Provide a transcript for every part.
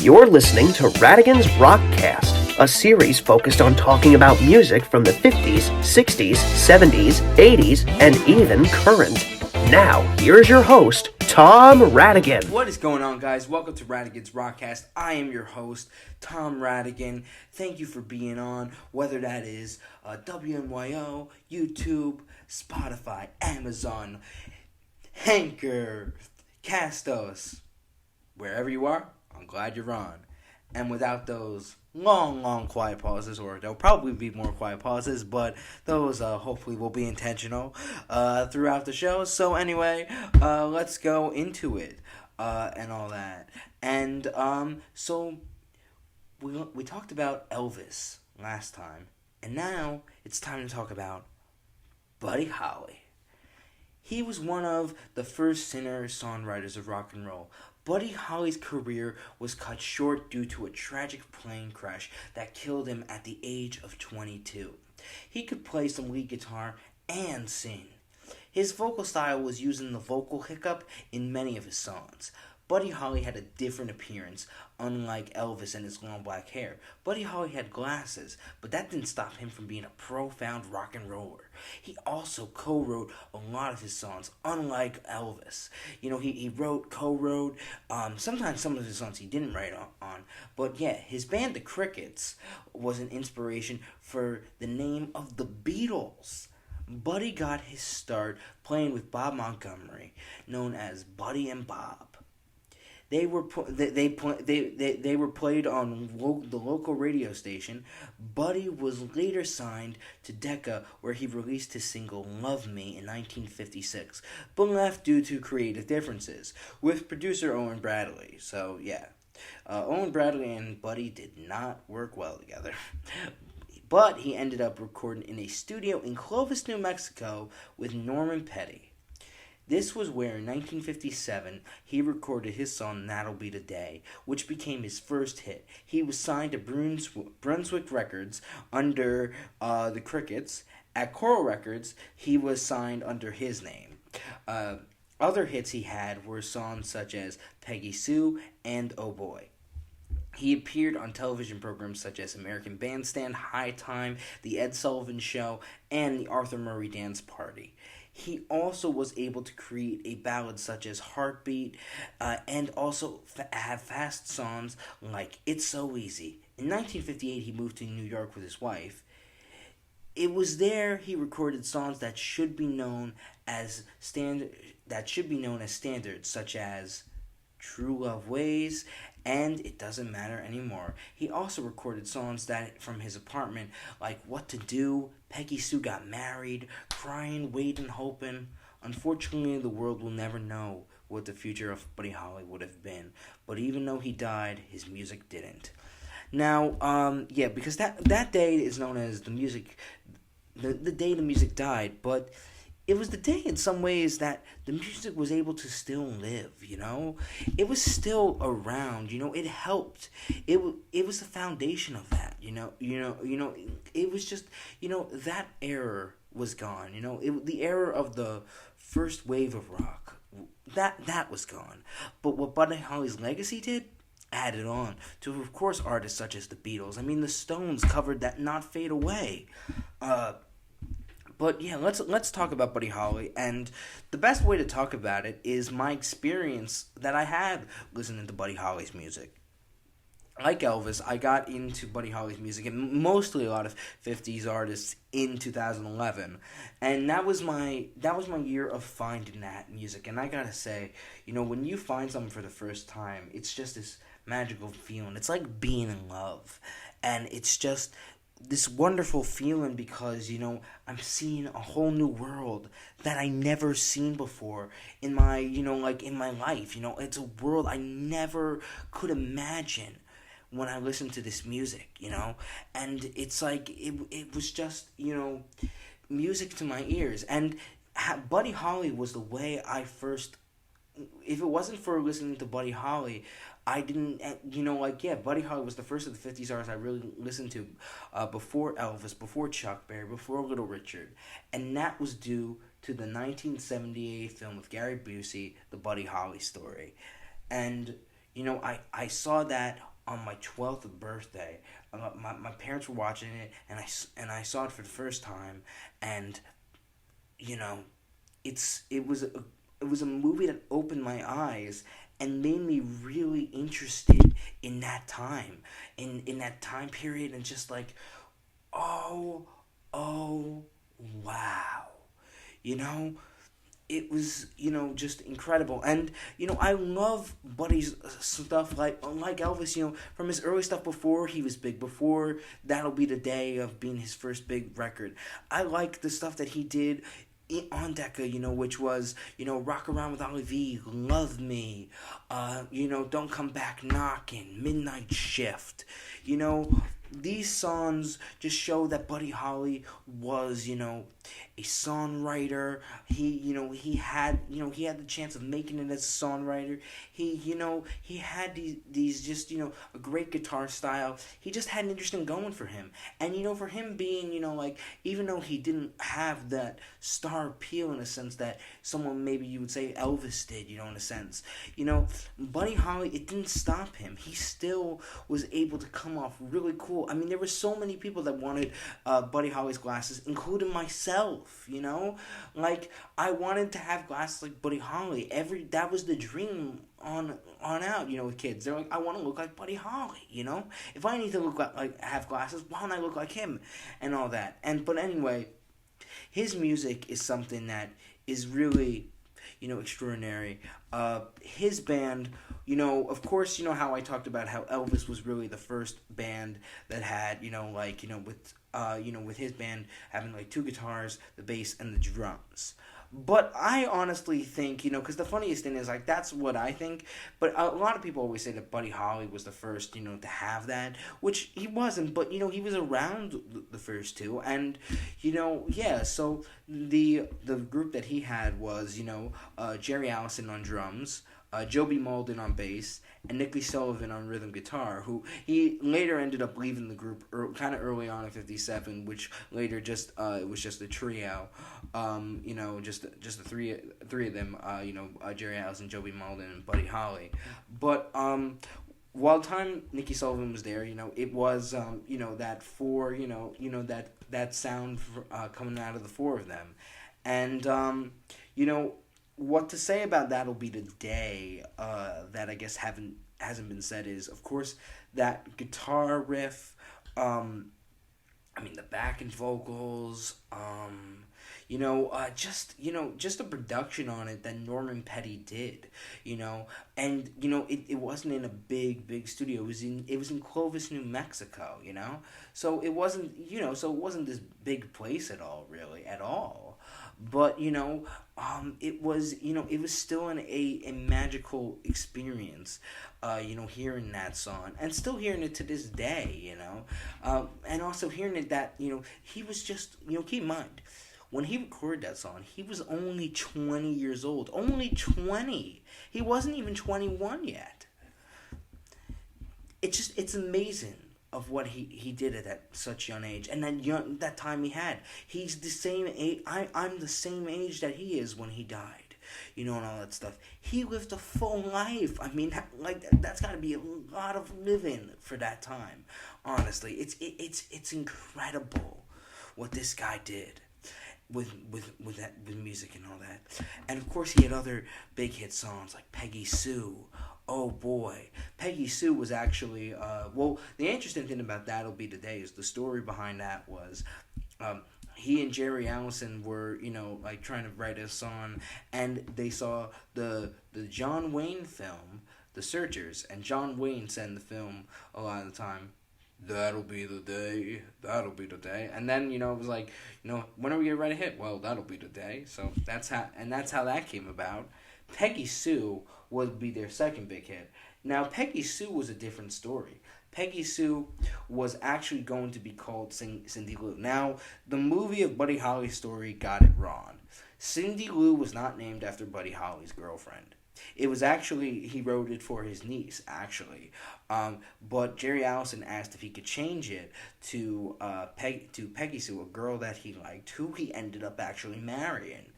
You're listening to Radigan's Rockcast, a series focused on talking about music from the 50s, 60s, 70s, 80s, and even current. Now, here's your host, Tom Radigan. What is going on, guys? Welcome to Radigan's Rockcast. I am your host, Tom Radigan. Thank you for being on, whether that is WNYO, YouTube, Spotify, Amazon, Anchor, Castos. Wherever you are, I'm glad you're on. And without those long quiet pauses, or there'll probably be more quiet pauses, but those hopefully will be intentional throughout the show. So anyway, let's go into it and all that. And so we talked about Elvis last time, and now it's time to talk about Buddy Holly. He was one of the first singer-songwriters of rock and roll. Buddy Holly's career was cut short due to a tragic plane crash that killed him at the age of 22. He could play some lead guitar and sing. His vocal style was using the vocal hiccup in many of his songs. Buddy Holly had a different appearance, unlike Elvis and his long black hair. Buddy Holly had glasses, but that didn't stop him from being a profound rock and roller. He also co-wrote a lot of his songs, unlike Elvis. You know, he co-wrote, sometimes some of his songs he didn't write on. But yeah, his band, The Crickets, was an inspiration for the name of the Beatles. Buddy got his start playing with Bob Montgomery, known as Buddy and Bob. They were played on the local radio station. Buddy was later signed to Decca, where he released his single "Love Me" in 1956, but left due to creative differences with producer Owen Bradley. So yeah, Owen Bradley and Buddy did not work well together. But he ended up recording in a studio in Clovis, New Mexico, with Norman Petty. This was where, in 1957, he recorded his song "That'll Be the Day," which became his first hit. He was signed to Brunswick Records under the Crickets. At Coral Records, he was signed under his name. Other hits he had were songs such as "Peggy Sue" and "Oh Boy." He appeared on television programs such as American Bandstand, High Time, The Ed Sullivan Show, and The Arthur Murray Dance Party. He also was able to create a ballad such as Heartbeat, and also have fast songs like It's So Easy. In 1958, he moved to New York with his wife. It was there he recorded songs that should be known as standards, such as True Love Ways and It Doesn't Matter Anymore. He also recorded songs that from his apartment, like What to Do, Peggy Sue Got Married, Crying, Waiting, Hoping. Unfortunately, the world will never know what the future of Buddy Holly would have been. But even though he died, his music didn't. Now, because that day is known as the day the music died, but it was the day in some ways that the music was able to still live, you know? It was still around, you know? It helped. It was the foundation of that, you know? It was just, you know, that era was gone, you know? The era of the first wave of rock, that was gone. But what Buddy Holly's legacy did, added on to, of course, artists such as the Beatles. I mean, the Stones covered that Not Fade Away. But yeah, let's talk about Buddy Holly, and the best way to talk about it is my experience that I had listening to Buddy Holly's music. Like Elvis, I got into Buddy Holly's music, and mostly a lot of 50s artists in 2011, and that was my year of finding that music. And I gotta say, you know, when you find something for the first time, it's just this magical feeling. It's like being in love, and it's just this wonderful feeling because, you know, I'm seeing a whole new world that I never seen before in my, you know, like in my life. You know, it's a world I never could imagine when I listened to this music, you know, and it's like, it was just, you know, music to my ears. And Buddy Holly was the way I first, if it wasn't for listening to Buddy Holly, I didn't, you know, like, yeah, Buddy Holly was the first of the 50s artists I really listened to before Elvis, before Chuck Berry, before Little Richard. And that was due to the 1978 film with Gary Busey, The Buddy Holly Story. And, you know, I saw that on my 12th birthday. My parents were watching it, and I saw it for the first time, and you know, it was a movie that opened my eyes and made me really interested in that time, in that time period, and just like, oh, oh, wow, you know, it was, just incredible. And I love Buddy's stuff, like Elvis, from his early stuff before he was big, before That'll Be the Day of being his first big record. I like the stuff that he did on Decca, which was, Rock Around with Ollie V, Love Me, Don't Come Back Knocking, Midnight Shift. These songs just show that Buddy Holly was, a songwriter. He had the chance of making it as a songwriter. He had these just, a great guitar style. He just had an interesting going for him. And, for him being, even though he didn't have that star appeal in a sense that someone maybe you would say Elvis did, in a sense, Buddy Holly, it didn't stop him. He still was able to come off really cool. I mean, there were so many people that wanted Buddy Holly's glasses, including myself. Like I wanted to have glasses like Buddy Holly. That was the dream on out. With kids, they're like, I want to look like Buddy Holly. If I need to look like have glasses, why don't I look like him, and all that. But anyway, his music is something that is really, extraordinary. His band, of course, how I talked about how Elvis was really the first band that had, with his band having like two guitars, the bass, and the drums. But I honestly think, because the funniest thing is, like, that's what I think, but a lot of people always say that Buddy Holly was the first, to have that, which he wasn't, but, he was around the first two, and, yeah, so the group that he had was, Jerry Allison on drums, Joby Malden on bass, and Nicky Sullivan on rhythm guitar, who he later ended up leaving the group kind of early on in '57, which later it was just a trio, just the three of them, Jerry Allison, Joby Malden, and Buddy Holly. But while time Nicky Sullivan was there, it was that four, that sound coming out of the four of them, and what to say about That'll Be the Day that I guess hasn't been said is, of course, that guitar riff, the backing vocals, just the production on it that Norman Petty did, and it wasn't in a big studio. It was in Clovis, New Mexico, so it wasn't this big place at all. But it was still a magical experience, hearing that song, and still hearing it to this day, and also hearing it that he was just, keep in mind, when he recorded that song, he was only 20 years old, only 20. He wasn't even 21 yet. It's amazing of what he did at that such young age, and that time he had. He's the same age. I'm the same age that he is when he died, and all that stuff. He lived a full life. I mean, that's got to be a lot of living for that time. Honestly, it's incredible what this guy did with music and all that. And of course, he had other big hit songs like Peggy Sue. Oh boy, Peggy Sue was actually, the interesting thing about That'll Be the Day is the story behind that was, he and Jerry Allison were, trying to write a song, and they saw the John Wayne film, The Searchers, and John Wayne said in the film a lot of the time, "That'll be the day, that'll be the day," and then, it was like, when are we gonna write a hit? Well, that'll be the day. So that's how that came about. Peggy Sue would be their second big hit. Now, Peggy Sue was a different story. Peggy Sue was actually going to be called Cindy Lou. Now, the movie of Buddy Holly's story got it wrong. Cindy Lou was not named after Buddy Holly's girlfriend. It was actually, he wrote it for his niece, actually. But Jerry Allison asked if he could change it to Peggy Sue, a girl that he liked, who he ended up actually marrying.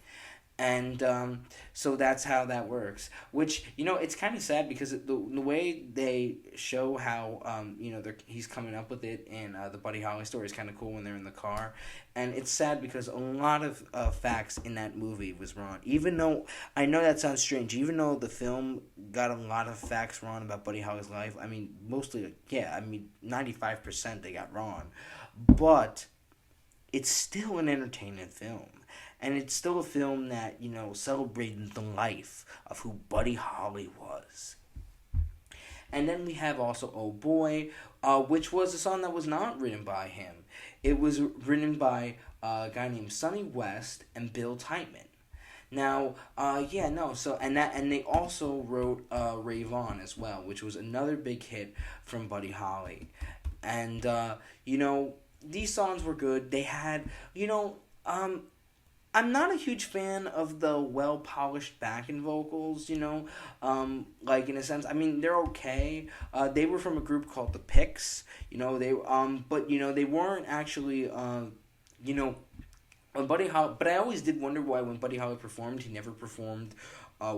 And so that's how that works. Which, it's kind of sad because the way they show how he's coming up with it in the Buddy Holly story is kind of cool when they're in the car, and it's sad because a lot of facts in that movie was wrong. Even though I know that sounds strange, even though the film got a lot of facts wrong about Buddy Holly's life, I mean mostly 95% they got wrong, but it's still an entertaining film. And it's still a film that, celebrated the life of who Buddy Holly was. And then we have also Oh Boy, which was a song that was not written by him. It was written by a guy named Sonny West and Bill Tightman. Now, and they also wrote Rave On as well, which was another big hit from Buddy Holly. And, these songs were good. They had, I'm not a huge fan of the well-polished backing vocals, in a sense. I mean, they're okay. They were from a group called the Picks, but they weren't actually, when Buddy Holly, but I always did wonder why when Buddy Holly performed, he never performed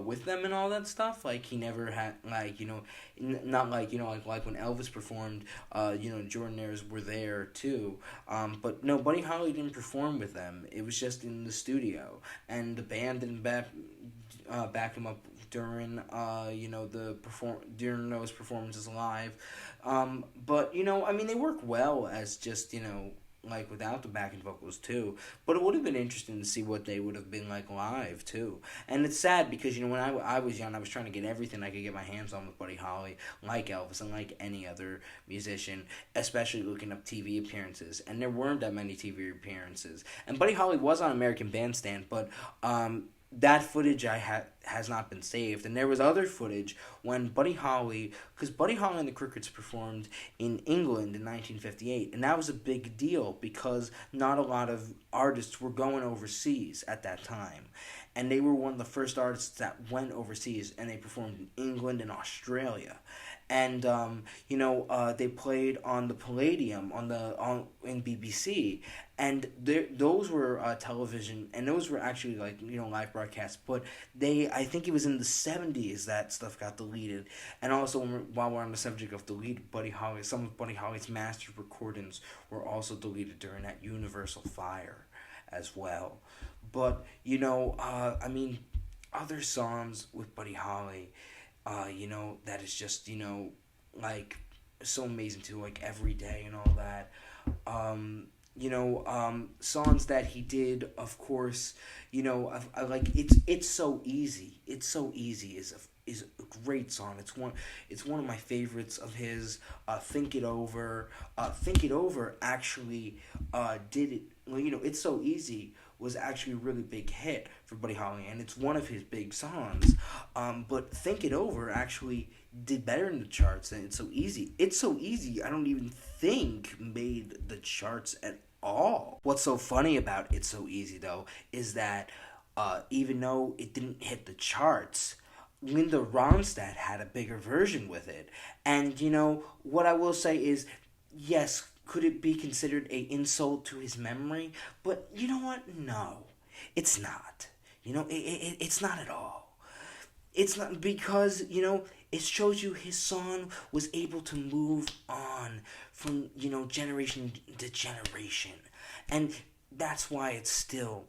with them and all that stuff. Like, he never had, not like when Elvis performed, Jordanaires were there too. But no, Buddy Holly didn't perform with them. It was just in the studio. And the band didn't back him up during, during those performances live. But, they work well as just, without the backing vocals too. But it would have been interesting to see what they would have been like live too. And it's sad because, when I was young, I was trying to get everything I could get my hands on with Buddy Holly, like Elvis and like any other musician, especially looking up TV appearances. And there weren't that many TV appearances. And Buddy Holly was on American Bandstand, but that footage has not been saved. And there was other footage when Buddy Holly, because Buddy Holly and the Crickets performed in England in 1958, and that was a big deal because not a lot of artists were going overseas at that time. And they were one of the first artists that went overseas, and they performed in England and Australia. And they played on the Palladium in BBC, and those were television, and those were actually live broadcasts. But I think it was in the 70s that stuff got deleted. And also, while we're on the subject of deleted some of Buddy Holly's mastered recordings were also deleted during that Universal fire as well. But other songs with Buddy Holly, that is just, so amazing too, like Every Day and all that. Songs that he did, of course, It's So Easy. It's So Easy is a great song. It's one of my favorites of his. Think It Over. Think It Over actually did it. It's So Easy was actually a really big hit for Buddy Holly, and it's one of his big songs. But Think It Over actually did better in the charts than It's So Easy. It's So Easy, I don't even think made the charts at all. What's so funny about It's So Easy, though, is that even though it didn't hit the charts, Linda Ronstadt had a bigger version with it. And, what I will say is, yes, could it be considered an insult to his memory? But you know what? No, it's not. It's not at all. It's not, because, it shows you his song was able to move on from, generation to generation. And that's why it's still,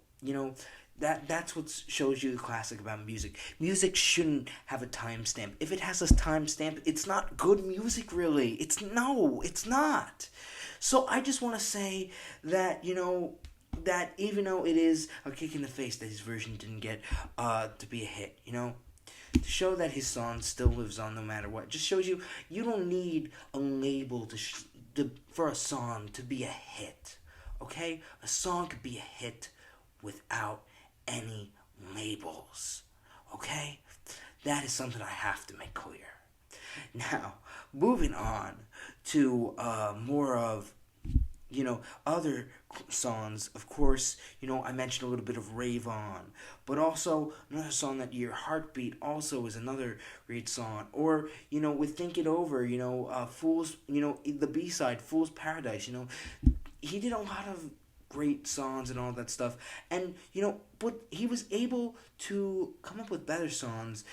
that's what shows you the classic about music. Music shouldn't have a timestamp. If it has a timestamp, it's not good music, really. It's not. So I just want to say that, that even though it is a kick in the face that his version didn't get to be a hit, to show that his song still lives on no matter what, just shows you don't need a label for a song to be a hit, okay? A song could be a hit without any labels, okay? That is something I have to make clear. Now, moving on to more of, other songs. Of course, I mentioned a little bit of Rave On, but also another song that Your Heartbeat also is another great song. Or, with Think It Over, Fools, the B-side, Fool's Paradise, he did a lot of great songs and all that stuff. And, but he was able to come up with better songs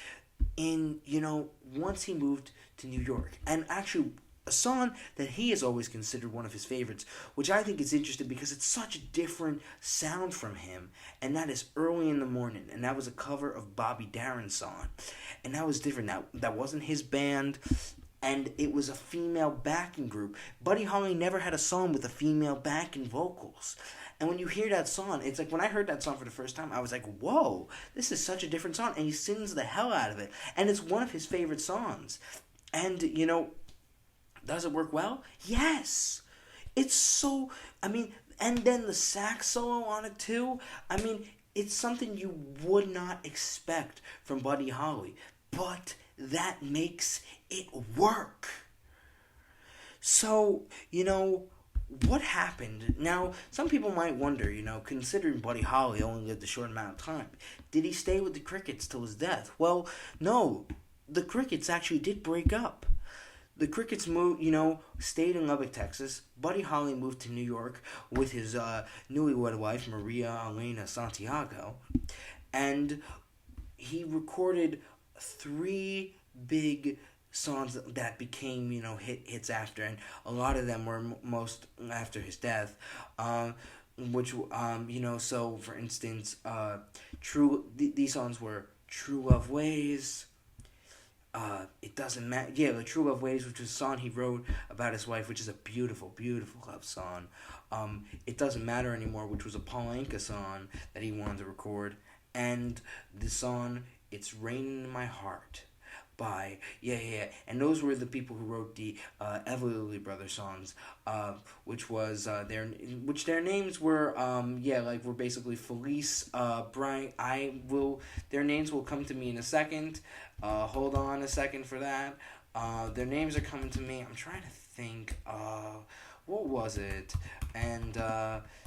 once he moved to New York. And actually, a song that he has always considered one of his favorites, which I think is interesting because it's such a different sound from him, and that is Early in the Morning, and that was a cover of Bobby Darin's song, and that was different. That wasn't his band, and it was a female backing group. Buddy Holly never had a song with a female backing vocals. And when you hear that song, it's like when I heard that song for the first time, I was like, whoa, this is such a different song. And he sings the hell out of it. And it's one of his favorite songs. And, does it work well? Yes. It's so, and then the sax solo on it too. It's something you would not expect from Buddy Holly. But that makes it work. So, what happened? Now, some people might wonder, considering Buddy Holly only lived a short amount of time, did he stay with the Crickets till his death? Well, no. The Crickets actually did break up. The Crickets moved, stayed in Lubbock, Texas. Buddy Holly moved to New York with his newlywed wife, Maria Elena Santiago. And he recorded 3 big songs that became, hits after. And a lot of them were most after his death. So, for instance, these songs were True Love Ways. It Doesn't Matter. Yeah, the True Love Ways, which was a song he wrote about his wife, which is a beautiful, beautiful love song. It Doesn't Matter Anymore, which was a Paul Anka song that he wanted to record. And the song It's Raining in My Heart by, and those were the people who wrote the Everly Brothers songs, which their names were, were basically Felice, Brian. Their names will come to me in a second. Hold on a second for that. Their names are coming to me. I'm trying to think. What was it? And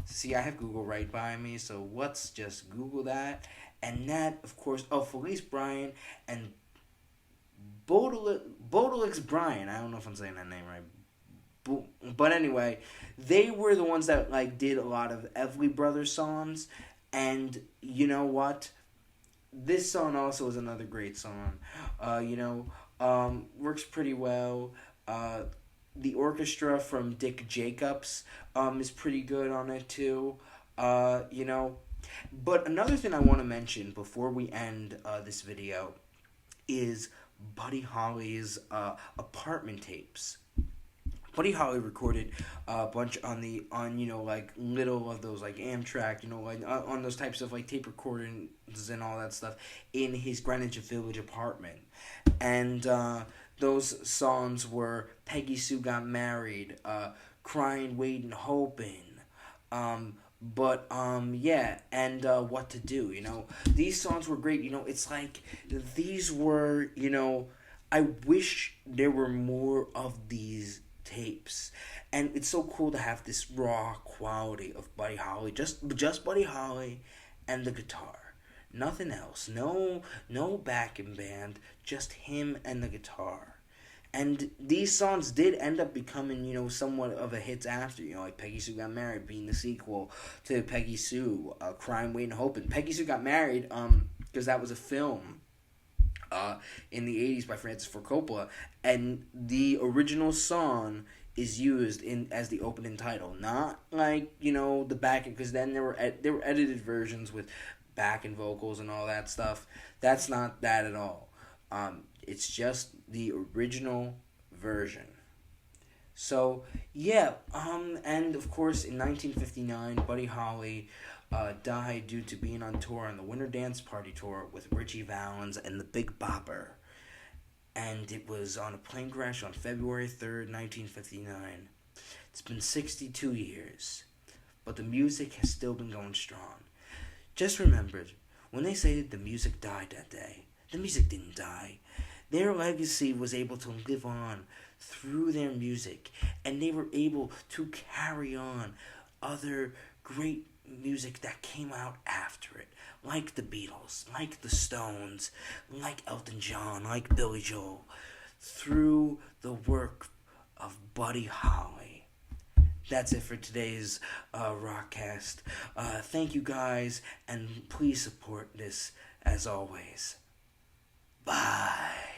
see, I have Google right by me, so let's just Google that. And that, of course, Felice Bryan and Baudelaire Bryan. I don't know if I'm saying that name right. But anyway, they were the ones that did a lot of Everly Brothers songs. And you know what? This song also is another great song. Works pretty well. The orchestra from Dick Jacobs is pretty good on it too. But another thing I want to mention before we end this video is Buddy Holly's apartment tapes. Buddy Holly recorded a bunch on little of those Amtrak, on those types of tape recordings and all that stuff in his Greenwich Village apartment. And those songs were Peggy Sue Got Married, Crying, Waiting, Hoping, and What to Do, These songs were great, it's these were, I wish there were more of these tapes. And it's so cool to have this raw quality of Buddy Holly, just Buddy Holly and the guitar. Nothing else. No backing band, just him and the guitar. And these songs did end up becoming, somewhat of a hits after, Peggy Sue Got Married being the sequel to Peggy Sue, Crying, Waiting, Hoping. Peggy Sue Got Married, because that was a film in the 80s by Francis Ford Coppola, and the original song is used as the opening title, not the backing, because then there were edited versions with backing vocals and all that stuff. That's not that at all. It's just the original version. So, and of course in 1959, Buddy Holly died due to being on tour on the Winter Dance Party Tour with Ritchie Valens and the Big Bopper. And it was on a plane crash on February 3rd, 1959. It's been 62 years, but the music has still been going strong. Just remember, when they say the music died that day, the music didn't die. Their legacy was able to live on through their music, and they were able to carry on other great music that came out after it, like the Beatles, like the Stones, like Elton John, like Billy Joel, through the work of Buddy Holly. that's it for today's Rockcast. Thank you guys, and please support this as always. Bye.